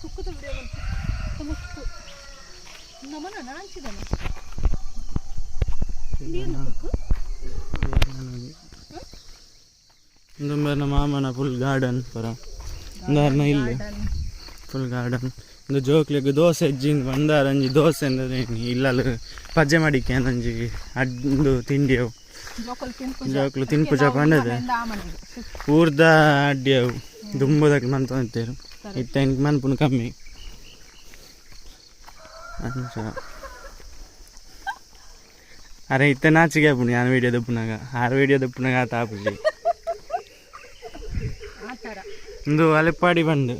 ಕುಕ್ಕದ video ಬಂತು ನಮ್ಮನ ನಾಂಚಿದನು ನೀನು ಕುಕ್ಕು ಇಂದೊಂಬರ್ನ ಮಾಮನ ಫುಲ್ ಗಾರ್ಡನ್ ಪರ ಇಂದಾರ್ನ ಇಲ್ಲಿ ಫುಲ್ ಗಾರ್ಡನ್ ಇಂದು ಜೋಕ್ಲಿಗೆ ದೋಸೆ ಅಜ್ಜಿಂದು ಬಂದಾರಂಜಿ ದೋಸೆ ಅಂದರೆ ಇಲ್ಲಲ್ಲ ಪಜ್ಜೆ ಮಾಡಿಕೆ ಅಂದಂಜಿ ಅಡ್ಡು ತಿಂಡಿಯವು ಜೋಕ್ಲು ತಿನ್ಪುಜ ಪಂಡದ ಊರ್ದ ಅಡ್ಡಿಯವು ದುಂಬದಕ್ಕೆ ಮಂತೇರು ಇತ್ತ ಇನ್ಗೆ ಮನ್ಪುನ ಕಮ್ಮಿ ಅಂಚ ಅರೆ ಇತ್ತ ನಾಚಿಗೆ ಪುಣಿ ನಾನು ವೀಡಿಯೋ ದಪ್ಪನಾಗ 6 ವೀಡಿಯೋ ದಪ್ಪನಾಗ ಆತ ಆಪುಜಿ ಇಂದು ಅಲೆಪ್ಪಾಡಿ ಬಂದು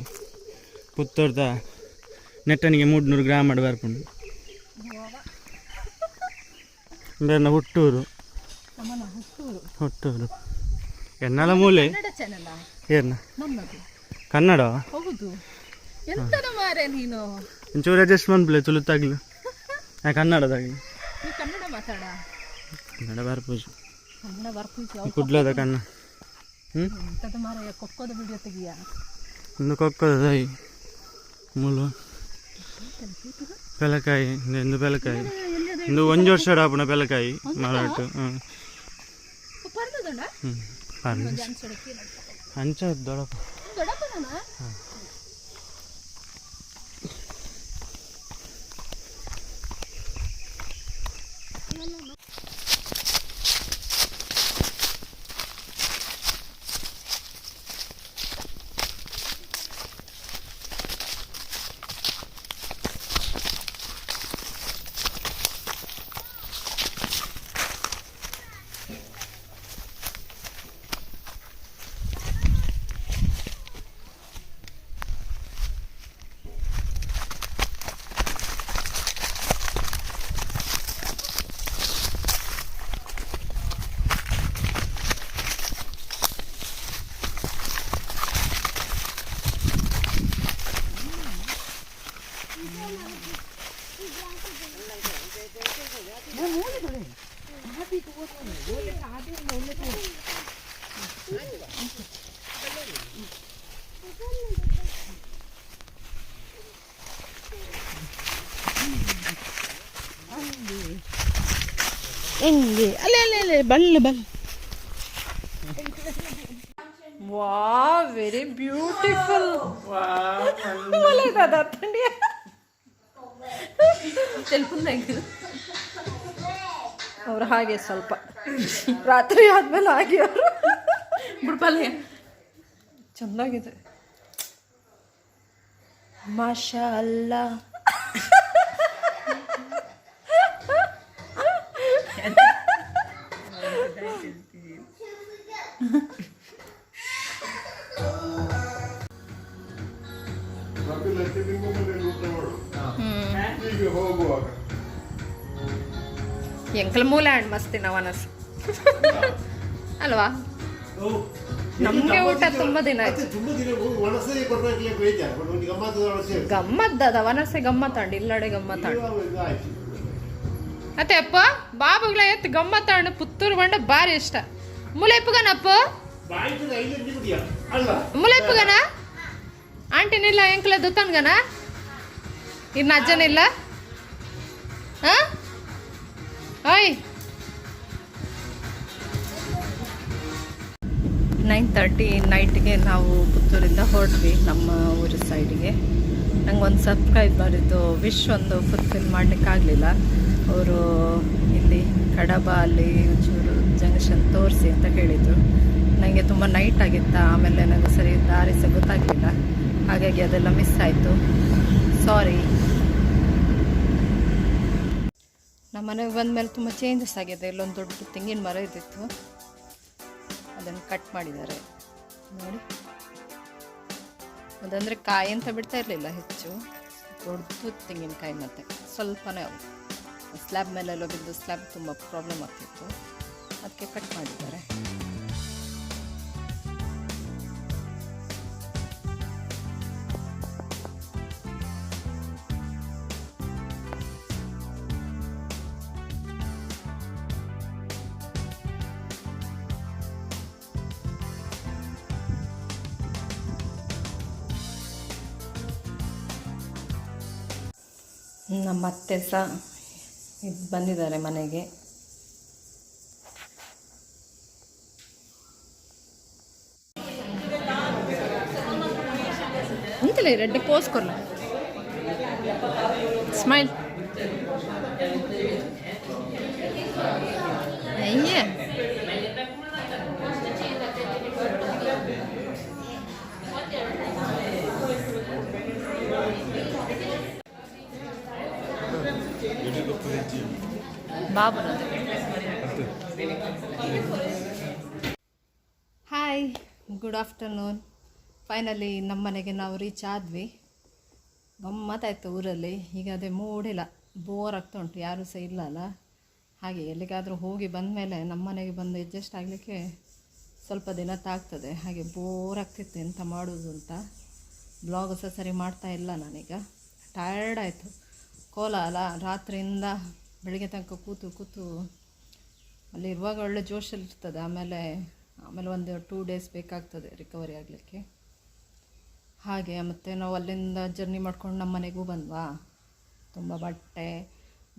ಪುತ್ತೂರ್ದ ನೆಟ್ಟನಿಗೆ 300 ಗ್ರಾಮ್ ಮಾಡಿ ಬರ್ಪುಂಡು ಬೇರೆ ಹುಟ್ಟೂರು ಎನ್ನಲ ಮೂಲೆ ಏರ್ನ ಕನ್ನಡ ಒಂಚೂರು ಅಡ್ಜಸ್ಟ್ ಮಾಡ್ಬಿಳೆ ತುಳುತ್ತಾಗ್ಲು ಕನ್ನಡದಾಗಿ ಕನ್ನಡ ಬರ್ಪೂಜು ಕುಡ್ಲದ ಕನ್ನ ಒಂದು ಕೊಕ್ಕದ ತಾಯಿ ಮೂಲು ಬೆಲಕಾಯಿ ಎಂದು ಬೆಲಕಾಯಿ ಇಂದು 1 ವರ್ಷ ಆಪುನ ಬೆಲಕಾಯಿ ಮಾರಾಟ ಅಂಚ ದೊಡಪ ಹೆಂಗೆ ಅಲ್ಲೇ ಅಲ್ಲೇ ಅಲ್ಲೇ ಬಲ್ಲೆ ಬಲ್ ವಾ ವೆರಿ ಬ್ಯೂಟಿಫುಲ್ ಅವ್ರು ಹಾಗೆ ಸ್ವಲ್ಪ ರಾತ್ರಿ ಆದ್ಮೇಲೆ ಹಾಗೆ ಅವರು ಬಿಡ್ಬಲ್ಲೆ ಚೆನ್ನಾಗಿದೆ ಮಾಶಾ ಅಲ್ಲಾ ಎಂಕಲ್ ಮೂಲೆ ಹಣ್ಣು ಮಸ್ತಿ ನವನಸ್ ಅಲ್ವಾ ನಮ್ಗೆ ಊಟ ತುಂಬಾ ದಿನ ಆಯ್ತು ಗಮ್ಮತ್ತದ ವನಸೆ ಗಮ್ಮತ್ತಂಡು ಇಲ್ಲಡೆ ಗಮ್ಮತ್ತಂಡು ಅತ್ತೆ ಅಪ್ಪ ಬಾಬುಗಳ ಎತ್ತು ಗಮ್ಮತ್ತಂಡು ಪುತ್ತೂರು ಬಂಡ ಬಾರಿ ಇಷ್ಟ ಮುಲೆಪ್ಪುಗನಪ್ಪ ಮುಲೆಪ್ಪುಗನ ಆಂಟಿನಿಲ್ಲ ಎಂಕಲ ದುತ್ತನ್ಗನ ಇನ್ನು ಅಜ್ಜನಿಲ್ಲ ಓಯ್ 9:30 ನೈಟ್ಗೆ ನಾವು ಪುತ್ತೂರಿಂದ ಹೊರಟ್ವಿ ನಮ್ಮ ಊರ ಸೈಡಿಗೆ. ನಂಗೆ ಒಂದು ಸಬ್ಸ್ಕ್ರೈಬರಿದ್ದು ವಿಶ್ ಒಂದು ಫುಲ್ಫಿಲ್ ಮಾಡಲಿಕ್ಕಾಗಲಿಲ್ಲ. ಅವರು ಇಲ್ಲಿ ಕಡಬ ಅಲ್ಲಿ ಒಂಚೂರು ಜಂಕ್ಷನ್ ತೋರಿಸಿ ಅಂತ ಹೇಳಿದರು. ನನಗೆ ತುಂಬ ನೈಟ್ ಆಗಿತ್ತು, ಆಮೇಲೆ ನನಗೆ ಸರಿ ದಾರಿ ಸಹ ಗೊತ್ತಾಗಲಿಲ್ಲ, ಹಾಗಾಗಿ ಅದೆಲ್ಲ ಮಿಸ್ ಆಯಿತು, ಸಾರಿ. ನಮ್ಮ ಮನೆಗೆ ಬಂದಮೇಲೆ ತುಂಬ ಚೇಂಜಸ್ ಆಗಿದೆ. ಇಲ್ಲೊಂದು ದೊಡ್ಡ ತೆಂಗಿನ ಮರ ಇದ್ದಿತ್ತು, ಅದನ್ನು ಕಟ್ ಮಾಡಿದ್ದಾರೆ ನೋಡಿ. ಅದಂದರೆ ಕಾಯಿ ಅಂತ ಬಿಡ್ತಾ ಇರಲಿಲ್ಲ, ಹೆಚ್ಚು ದೊಡ್ಡದು ತೆಂಗಿನಕಾಯಿ. ಮತ್ತು ಸ್ವಲ್ಪನೇ ಅವು ಸ್ಲ್ಯಾಬ್ ಮೇಲೆಲ್ಲ ಬಿದ್ದು ಸ್ಲ್ಯಾಬ್ ತುಂಬ ಪ್ರಾಬ್ಲಮ್ ಆಗ್ತಿತ್ತು, ಅದಕ್ಕೆ ಕಟ್ ಮಾಡಿದ್ದಾರೆ. ನಮ್ಮ ಅತ್ತೆ ಸಹ ಬಂದಿದ್ದಾರೆ ಮನೆಗೆ. ಎಂತಲೇ ರೆಡ್ಡಿ ಪೋಸ್ ಕೊರ್ಲ ಸ್ಮೈಲ್ ಅಯ್ಯ Babu hi, good afternoon. Finally ನಮ್ಮ ಮನೆಗೆ ನಾವು ರೀಚ್ ಆದ್ವಿ. ಗಮ್ಮತ್ತಾಯಿತು ಊರಲ್ಲಿ. ಈಗ ಅದೇ ಮೂಡಿಲ್ಲ, ಬೋರ್ ಆಗ್ತಾ ಉಂಟು, ಯಾರೂ ಸಹ ಇಲ್ಲ ಅಲ್ಲ. ಹಾಗೆ ಎಲ್ಲಿಗಾದರೂ ಹೋಗಿ ಬಂದಮೇಲೆ ನಮ್ಮ ಮನೆಗೆ ಬಂದು ಅಡ್ಜಸ್ಟ್ ಆಗಲಿಕ್ಕೆ ಸ್ವಲ್ಪ ದಿನ ತಾಗ್ತದೆ. ಹಾಗೆ ಬೋರ್ ಆಗ್ತಿತ್ತು ಎಂತ ಮಾಡೋದು ಅಂತ. ಬ್ಲಾಗ್ ಸಹ ಸರಿ ಮಾಡ್ತಾ ಇಲ್ಲ ನಾನೀಗ. ಟಯರ್ಡ್ ಆಯಿತು. ಕೋಲಾಲ ರಾತ್ರಿಯಿಂದ ಬೆಳಿಗ್ಗೆ ತನಕ ಕೂತು ಅಲ್ಲಿ ಇರುವಾಗ ಒಳ್ಳೆ ಜೋಶಲ್ಲಿ ಇರ್ತದೆ. ಆಮೇಲೆ ಒಂದು 2 ಡೇಸ್ ಬೇಕಾಗ್ತದೆ ರಿಕವರಿ ಆಗಲಿಕ್ಕೆ. ಹಾಗೆ ಮತ್ತು ನಾವು ಅಲ್ಲಿಂದ ಜರ್ನಿ ಮಾಡ್ಕೊಂಡು ನಮ್ಮ ಮನೆಗೂ ಬಂದ್ವಾ. ತುಂಬ ಬಟ್ಟೆ,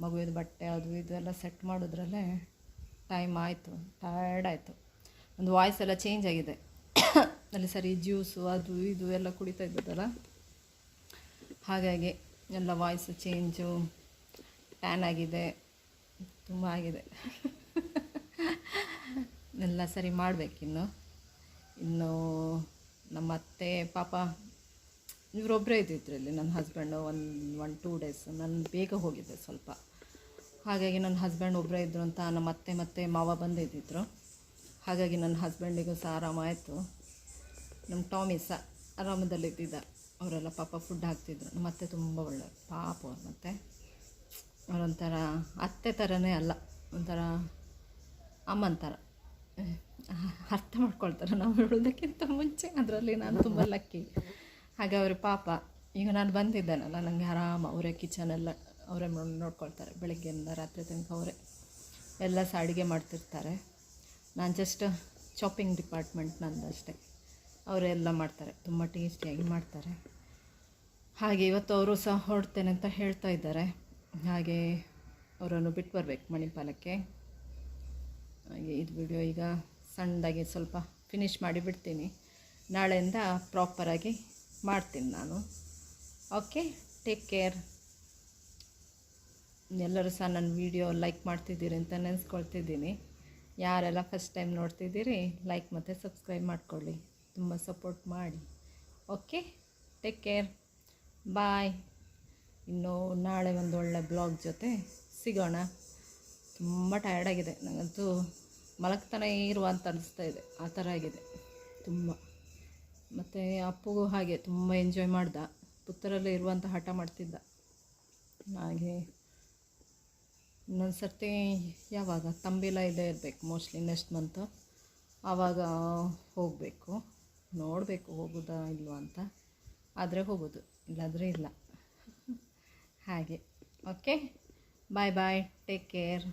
ಮಗುವಿದ ಬಟ್ಟೆ ಅದು ಇದು ಎಲ್ಲ ಸೆಟ್ ಮಾಡೋದ್ರಲ್ಲೇ ಟೈಮ್ ಆಯಿತು. ಟಯರ್ಡ್ ಆಯಿತು. ಒಂದು ವಾಯ್ಸ್ ಎಲ್ಲ ಚೇಂಜ್ ಆಗಿದೆ. ಅಲ್ಲಿ ಸರಿ ಜ್ಯೂಸು ಅದು ಇದು ಎಲ್ಲ ಕುಡಿತಾ ಇದ್ದದಲ್ಲ, ಹಾಗಾಗಿ ಎಲ್ಲ ವಾಯ್ಸು ಚೇಂಜು, ಟ್ಯಾನ್ ಆಗಿದೆ, ತುಂಬ ಆಗಿದೆ. ಎಲ್ಲ ಸರಿ ಮಾಡಬೇಕಿನ್ನು. ಇನ್ನು ನಮ್ಮ ಅತ್ತೆ ಪಾಪ ಇವರೊಬ್ಬರೇ ಇದ್ದಿದ್ರಲ್ಲಿ. ನನ್ನ ಹಸ್ಬೆಂಡು ಒಂದು 2 ಡೇಸ್ ನಾನು ಬೇಗ ಹೋಗಿದ್ದೆ ಸ್ವಲ್ಪ. ಹಾಗಾಗಿ ನನ್ನ ಹಸ್ಬೆಂಡ್ ಒಬ್ಬರೇ ಇದ್ದರು ಅಂತ ನಮ್ಮ ಅತ್ತೆ ಮತ್ತು ಮಾವ ಬಂದಿದ್ದಿದ್ರು. ಹಾಗಾಗಿ ನನ್ನ ಹಸ್ಬೆಂಡಿಗೂ ಸಹ ಆರಾಮಾಯಿತು. ನಮ್ಮ ಟಾಮಿ ಸಹ ಆರಾಮದಲ್ಲಿದ್ದಿದ್ದ. ಅವರೆಲ್ಲ ಪಾಪ ಫುಡ್ ಹಾಕ್ತಿದ್ರು. ನಮ್ಮ ಅತ್ತೆ ತುಂಬ ಒಳ್ಳೆ ಪಾಪ ಅವ್ರು. ಮತ್ತು ಅವರೊಂಥರ ಅತ್ತೆ ಥರನೇ ಅಲ್ಲ, ಒಂಥರ ಅಮ್ಮನ ಥರ ಅರ್ಥ ಮಾಡ್ಕೊಳ್ತಾರೆ ನಾವು ಹೇಳೋದಕ್ಕಿಂತ ಮುಂಚೆ. ಅದರಲ್ಲಿ ನಾನು ತುಂಬ ಲಕ್ಕಿ. ಹಾಗೆ ಅವರು ಪಾಪ ಈಗ ನಾನು ಬಂದಿದ್ದೇನಲ್ಲ, ನನಗೆ ಆರಾಮ ಅವರೇ ಕಿಚನೆಲ್ಲ ಅವರೇ ನೋಡ್ಕೊಳ್ತಾರೆ. ಬೆಳಗ್ಗೆಯಿಂದ ರಾತ್ರಿ ತನಕ ಅವರೇ ಎಲ್ಲ ಸಹ ಅಡುಗೆ ಮಾಡ್ತಿರ್ತಾರೆ. ನಾನು ಜಸ್ಟ್ ಚಾಪಿಂಗ್ ಡಿಪಾರ್ಟ್ಮೆಂಟ್ ನಂದು ಅಷ್ಟೇ. ಅವರೆಲ್ಲ ಮಾಡ್ತಾರೆ, ತುಂಬ ಟೇಸ್ಟಿಯಾಗಿ ಮಾಡ್ತಾರೆ. ಹಾಗೆ ಇವತ್ತು ಅವರು ಸಹ ಹೊರಡ್ತೇನೆ ಅಂತ ಹೇಳ್ತಾ ಇದ್ದಾರೆ. ಹಾಗೆ ಅವರನ್ನು ಬಿಟ್ಟು ಬರಬೇಕು ಮಣಿಪಾಲಕ್ಕೆ. ಹಾಗೆ ಇದು ವಿಡಿಯೋ ಈಗ ಸಣ್ಣದಾಗಿ ಸ್ವಲ್ಪ ಫಿನಿಷ್ ಮಾಡಿ ಬಿಡ್ತೀನಿ. ನಾಳೆಯಿಂದ ಪ್ರಾಪರಾಗಿ ಮಾಡ್ತೀನಿ ನಾನು. Okay, take care. ಎಲ್ಲರೂ ಸಹ ನನ್ನ ವಿಡಿಯೋ ಲೈಕ್ ಮಾಡ್ತಿದ್ದೀರಿ ಅಂತ ನೆನೆಸ್ಕೊಳ್ತಿದ್ದೀನಿ. ಯಾರೆಲ್ಲ ಫಸ್ಟ್ ಟೈಮ್ ನೋಡ್ತಿದ್ದೀರಿ, ಲೈಕ್ ಮತ್ತು ಸಬ್ಸ್ಕ್ರೈಬ್ ಮಾಡ್ಕೊಳ್ಳಿ. ತುಂಬ ಸಪೋರ್ಟ್ ಮಾಡಿ. ಓಕೆ, ಟೇಕ್ ಕೇರ್, ಬಾಯ್. ಇನ್ನು ನಾಳೆ ಒಂದು ಒಳ್ಳೆ ಬ್ಲಾಗ್ ಜೊತೆ ಸಿಗೋಣ. ತುಂಬ ಟಯರ್ಡಾಗಿದೆ ನನಗಂತೂ. ಮಲಗ್ತಾನೆ ಇರುವ ಅಂತ ಅನಿಸ್ತಾ ಇದೆ, ಆ ಥರ ಆಗಿದೆ ತುಂಬ. ಮತ್ತು ಅಪ್ಪುಗೂ ಹಾಗೆ ತುಂಬ ಎಂಜಾಯ್ ಮಾಡ್ದ. ಪುತ್ತರಲ್ಲೇ ಇರುವಂಥ ಹಠ ಮಾಡ್ತಿದ್ದ. ಹಾಗೆ ಇನ್ನೊಂದು ಸರ್ತಿ ಯಾವಾಗ ತಂಬಿಲ ಇದೇ ಇರಬೇಕು, ಮೋಸ್ಟ್ಲಿ ನೆಕ್ಸ್ಟ್ ಮಂತು. ಆವಾಗ ಹೋಗಬೇಕು, ನೋಡಬೇಕು ಹೋಗೋದಾ ಇಲ್ವಾ ಅಂತ. ಆದರೆ ಹೋಗೋದು, ಇಲ್ಲಾದರೆ ಇಲ್ಲ. ಹಾಗೆ ಓಕೆ, ಬಾಯ್ ಬಾಯ್, ಟೇಕ್ ಕೇರ್.